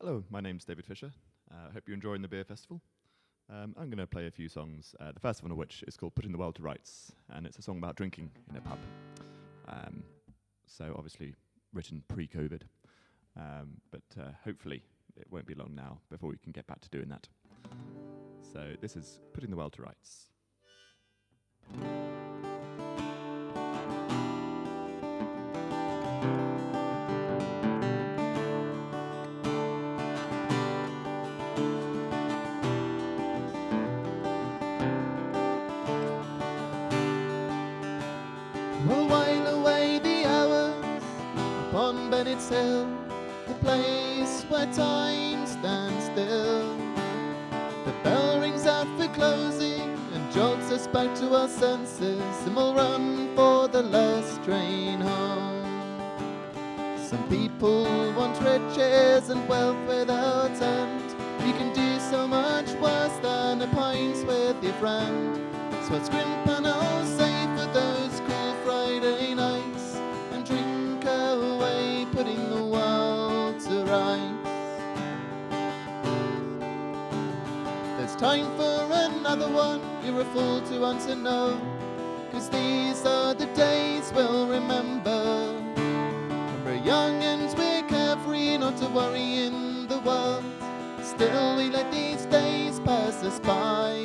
Hello, my name's David Fisher. I hope you're enjoying the beer festival. I'm going to play a few songs, the first one of which is called Putting the World to Rights, and it's a song about drinking in a pub. So obviously written pre-COVID, but hopefully it won't be long now before we can get back to doing that. So this is Putting the World to Rights. We'll while away the hours upon Bennett's Hill, the place where time stands still. The bell rings out for closing and jolts us back to our senses, and we'll run for the last train home. Some people want riches and wealth without end. You can do so much worse than a pint with your friend. So I'll scrimp and I'll save for those cool Friday nights and drink away, putting the world to rights. There's time for another one, you're a fool to want to know, 'cause these are the days we'll remember. When we're young and we're carefree, not to worry in the world, still we let these days pass us by.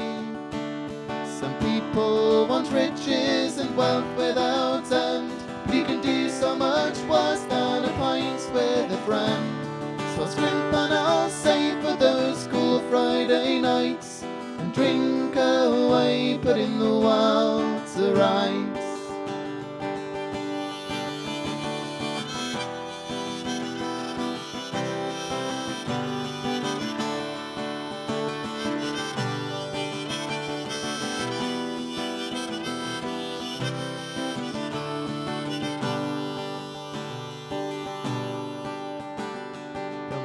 Some people want riches and wealth without end, but you can do so much worse than a pint with a friend. So I'll scrimp and I'll save for those cool Friday nights and drink away, putting the world to rights.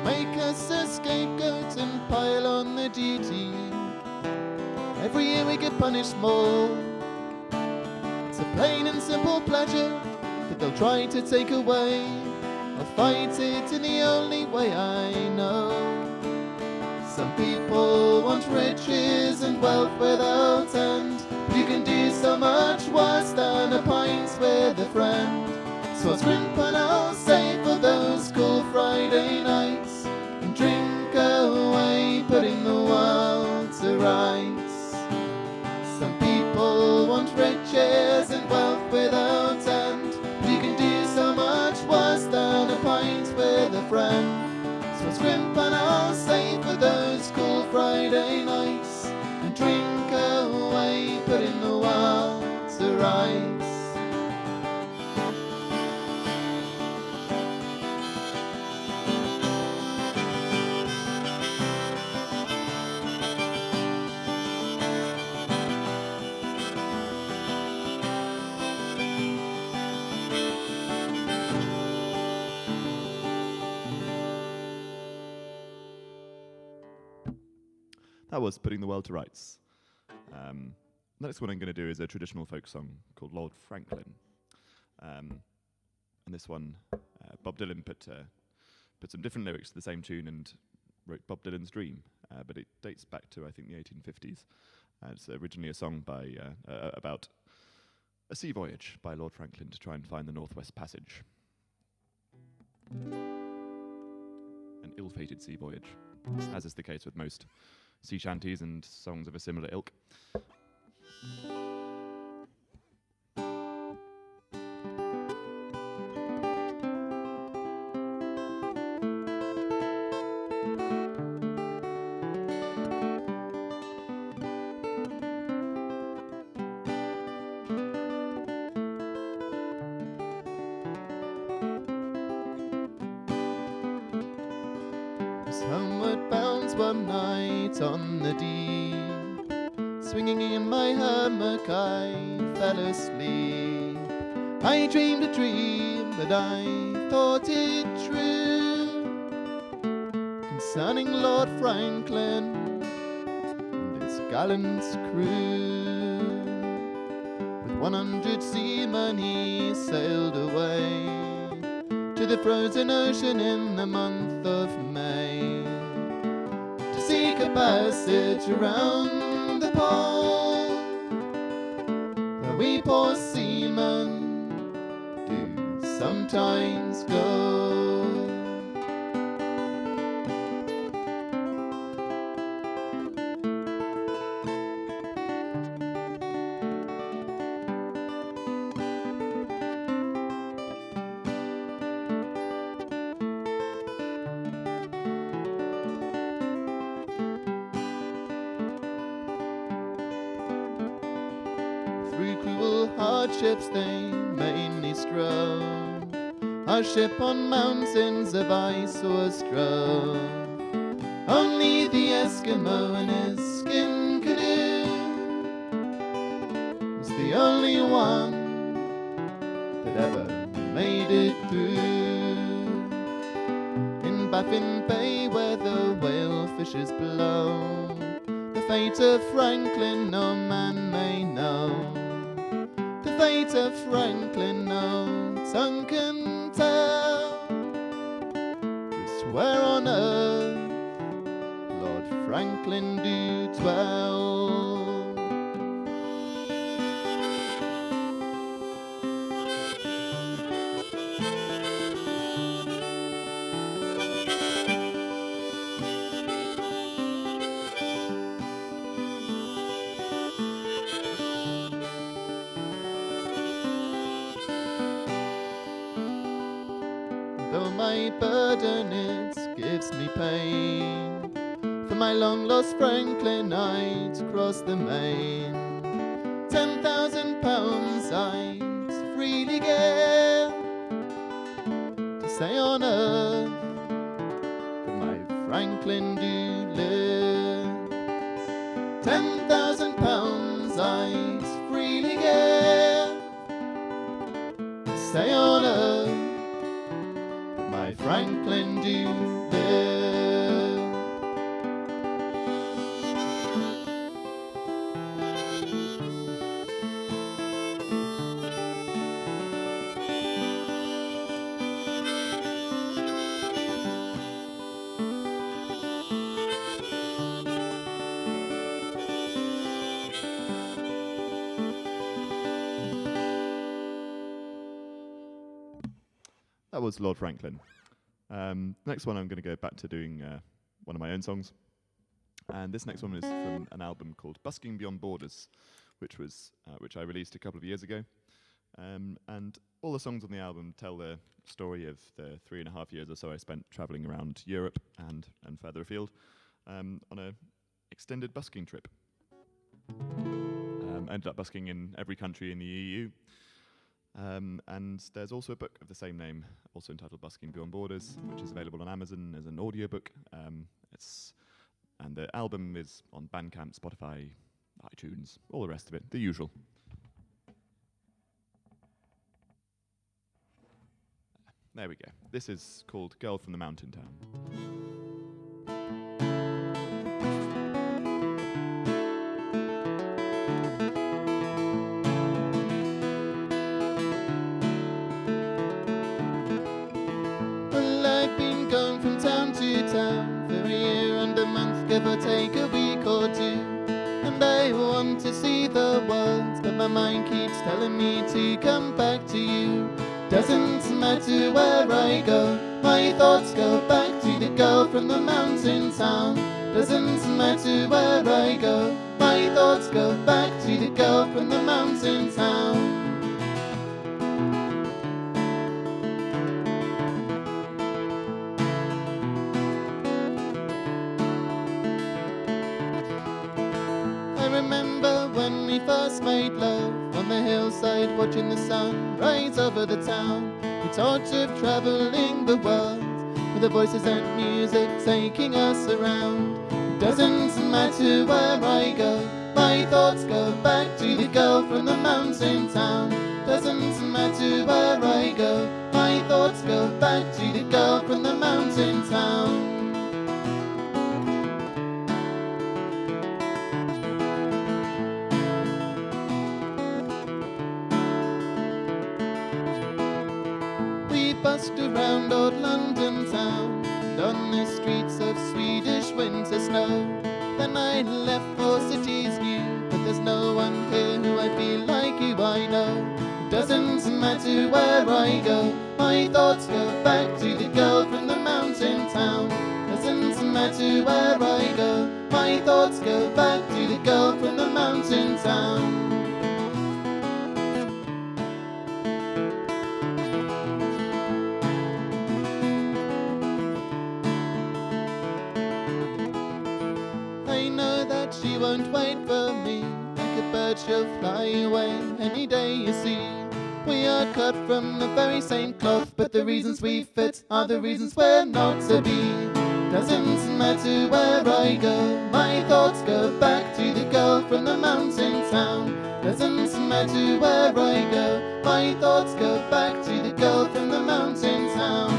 Make us a scapegoat and pile on the duty. Every year we get punished more. It's a plain and simple pleasure that they'll try to take away. I'll fight it in the only way I know. Some people want riches and wealth without end, but you can do so much worse than a pint with a friend. So I'll scrimp and I'll save for those cool Friday nights and drink away, putting the world to rights. Some people want riches and wealth without end, but you can do so much worse than a pint with a friend. So I'll scrimp and I'll save for those cool Friday nights and drink away, putting the world to rights. That was Putting the World to Rights. The next one I'm going to do is a traditional folk song called Lord Franklin. And this one, Bob Dylan put some different lyrics to the same tune and wrote Bob Dylan's Dream, but it dates back to, I think, the 1850s. It's originally a song by about a sea voyage by Lord Franklin to try and find the Northwest Passage. An ill-fated sea voyage, as is the case with most sea shanties and songs of a similar ilk. Homeward bound one night on the deep, swinging in my hammock I fell asleep. I dreamed a dream, but I thought it true, concerning Lord Franklin and his gallant crew. With 100 seamen he sailed away to the frozen ocean in the month of May. make a passage around the pole, where we poor seamen do sometimes go. Through cruel hardships they mainly strove, our ship on mountains of ice was drove. Only the Eskimo in his skin canoe was the only one that ever made it through. In Baffin Bay where the whale fishes blow, the fate of Franklin no man may know. The fate of Franklin no tongue can tell. Just where on earth Lord Franklin do dwell. Though my burden it gives me pain, for my long lost Franklin I'd cross the main. 10,000 pounds I'd freely give to say on earth that my Franklin do live. 10,000 pounds I'd freely give to say on earth my Franklin do live. That was Lord Franklin. Next one I'm going to go back to doing one of my own songs. And this next one is from an album called Busking Beyond Borders, which I released a couple of years ago. And all the songs on the album tell the story of the 3.5 years or so I spent travelling around Europe and further afield on an extended busking trip. Ended up busking in every country in the EU. And there's also a book of the same name, also entitled Busking Beyond Borders, which is available on Amazon as an audiobook. And the album is on Bandcamp, Spotify, iTunes, all the rest of it, the usual. There we go. This is called Girl from the Mountain Town. Give or take a week or two, and I want to see the world, but my mind keeps telling me to come back to you. Doesn't matter where I go, my thoughts go back to the girl from the mountain town. Doesn't matter where I go, my thoughts go back to the girl from the mountain town. I remember when we first made love on the hillside, watching the sun rise over the town. We talked of travelling the world, with the voices and music taking us around. It doesn't matter where I go, my thoughts go back to the girl from the mountain town. Doesn't matter where I go, my thoughts go back to the girl from the mountain town. Busked around old London town, and on the streets of Swedish winter snow, I left for cities new, but there's no one here who I feel like you. I know it doesn't matter where I go, my thoughts go back to the girl from the mountain town. Doesn't matter where I go, my thoughts go back to the girl from the mountain town. I know that she won't wait for me. Like a bird she'll fly away any day, you see. We are cut from the very same cloth, but the reasons we fit are the reasons we're not to be. Doesn't matter where I go, my thoughts go back to the girl from the mountain town. Doesn't matter where I go, my thoughts go back to the girl from the mountain town.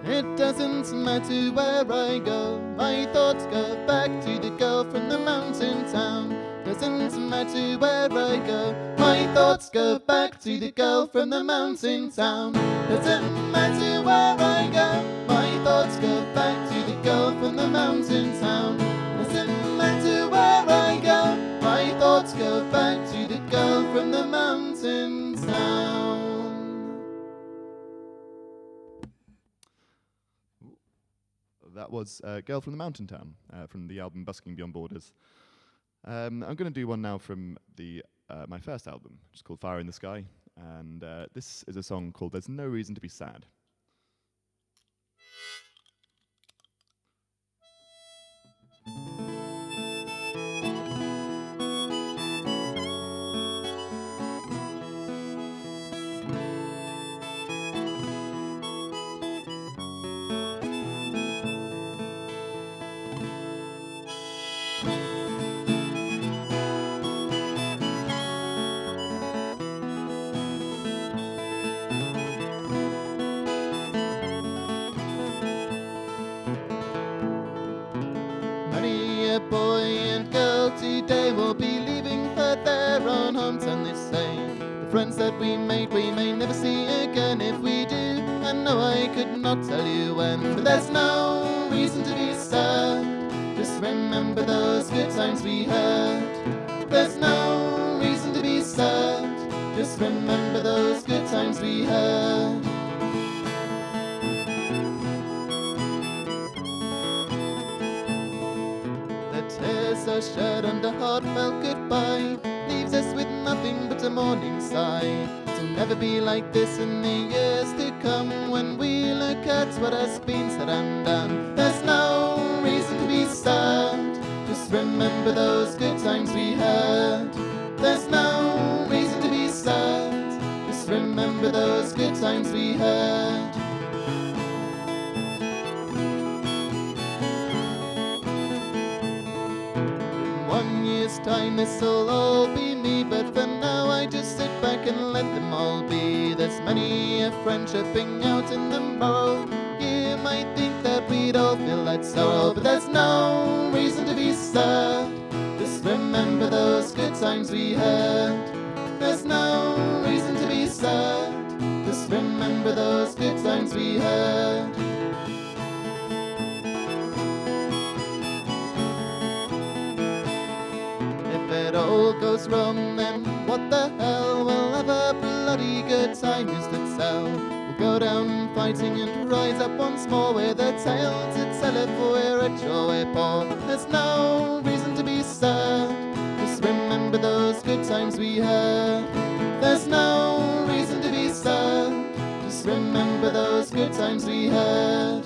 It doesn't matter where I go, my thoughts go back to the girl from the mountain town. Doesn't matter where I go, my thoughts go back to the girl from the mountain town. Doesn't matter where I go, my thoughts go back to the girl from the mountain town. Doesn't matter where I go, my thoughts go back to the girl from the mountain town. That was Girl from the Mountain Town from the album Busking Beyond Borders. I'm going to do one now from my first album, which is called Fire in the Sky. And this is a song called There's No Reason to Be Sad. Many a boy and girl today will be leaving for their own homes, and they say the friends that we made we may never see again. If we do, I know I could not tell you when, but there's no reason to be sad. Just remember those good times we had. There's no reason to be sad. Just remember those good times we had. Tears are shed and a heartfelt goodbye leaves us with nothing but a mourning sigh. It'll never be like this in the years to come, when we look at what has been said and done. There's no reason to be sad. Just remember those good times we had. There's no reason to be sad. Just remember those good times we had. This time this'll all be me, but for now I just sit back and let them all be. There's many a friend tripping out in the morrow. You might think that we'd all feel that sorrow, but there's no reason to be sad. Just remember those good times we had. There's no reason to be sad. Just remember those good times we had. If it all goes wrong, then what the hell? We'll have a bloody good time, is to tell. We'll go down fighting and rise up once more with a tale to tell if we're rich or we're poor. There's no reason to be sad. Just remember those good times we had. There's no reason to be sad. Just remember those good times we had.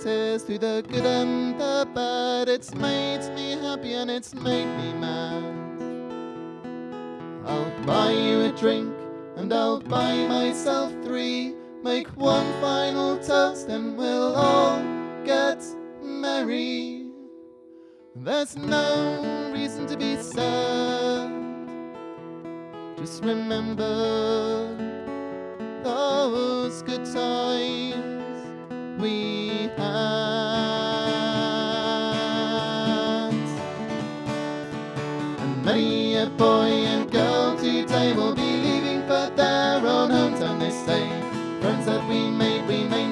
tears through the good and the bad. It's made me happy and it's made me mad. I'll buy you a drink and I'll buy myself 3. Make one final toast and we'll all get merry. There's no reason to be sad. Just remember those good times we had. And many a boy and girl today will be leaving for their own hometown, they say. Friends that we may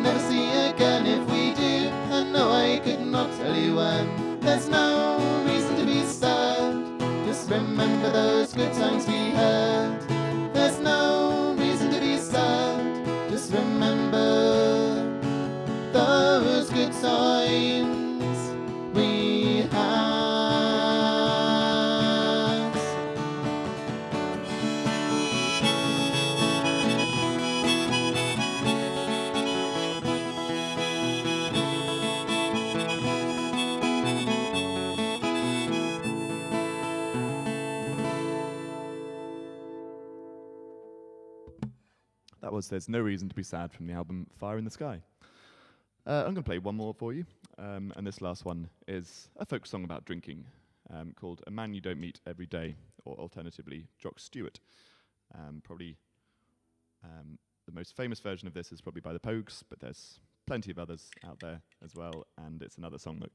never see again. If we do, I know I could not tell you when. There's no reason to be sad. Just remember those good times we had. There's no reason to be sad. Just remember those good times we had. That was There's No Reason to Be Sad from the album Fire in the Sky. I'm going to play one more for you, and this last one is a folk song about drinking called A Man You Don't Meet Every Day, or alternatively, Jock Stewart. Probably the most famous version of this is probably by the Pogues, but there's plenty of others out there as well, and it's another song that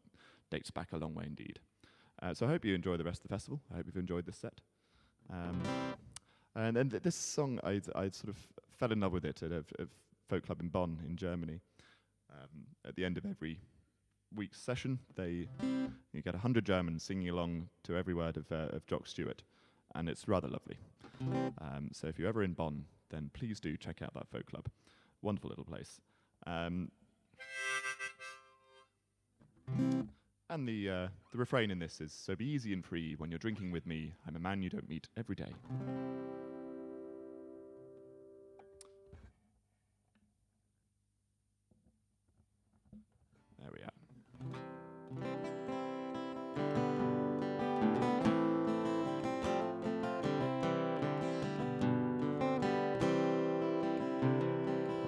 dates back a long way indeed. So I hope you enjoy the rest of the festival. I hope you've enjoyed this set. And then this song, I sort of fell in love with it at a folk club in Bonn in Germany. At the end of every week's session, you get 100 Germans singing along to every word of Jock Stewart, and it's rather lovely. So if you're ever in Bonn, then please do check out that folk club. Wonderful little place. And the refrain in this is, so be easy and free when you're drinking with me. I'm a man you don't meet every day. There we are.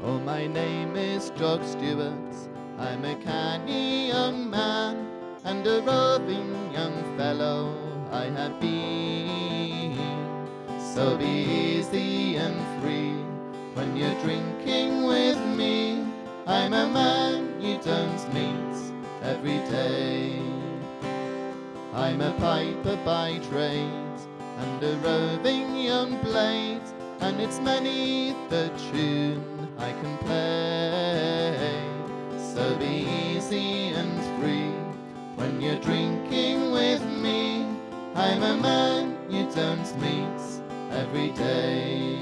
Oh, my name is Jock Stewart. I'm a canny young man and a roving young fellow I have been. So be easy and free when you're drinking with me. I'm a man you don't meet every day. I'm a piper by trade and a roving young blade, and it's many the tune I can play. So be easy and free when you're drinking with me. I'm a man you don't meet every day.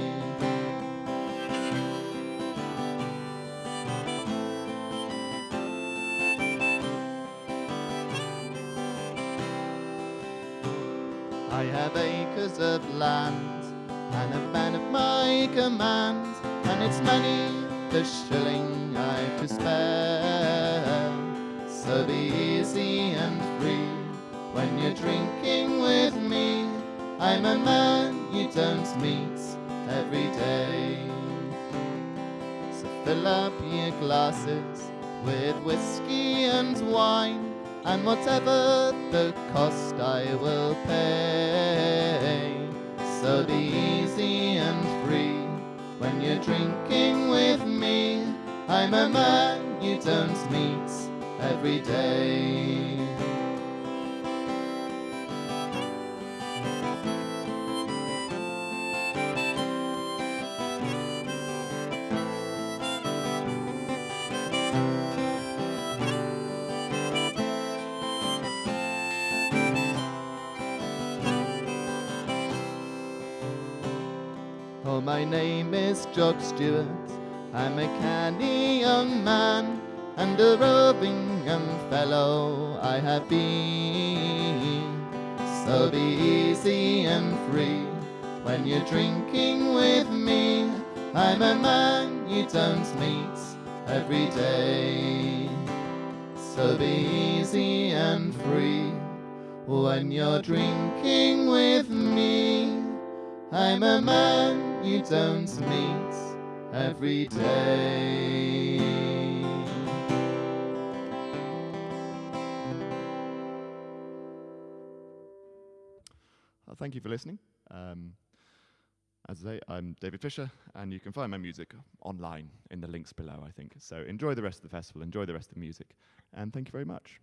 I have acres of land and a man at my command, and it's money the shilling I've to spare. So be easy and free when you're drinking with me. I'm a man you don't meet every day. So fill up your glasses with whiskey and wine, and whatever the cost I will pay. So be easy and free when you're drinking with me. I'm a man you don't meet every day. Oh, my name is Jock Stewart. I'm a canny young man and a roving young fellow I have been. So be easy and free when you're drinking with me. I'm a man you don't meet every day. So be easy and free when you're drinking with me. I'm a man you don't meet every day. Well, thank you for listening. As I say, I'm David Fisher, and you can find my music online in the links below, I think. So enjoy the rest of the festival, enjoy the rest of the music, and thank you very much.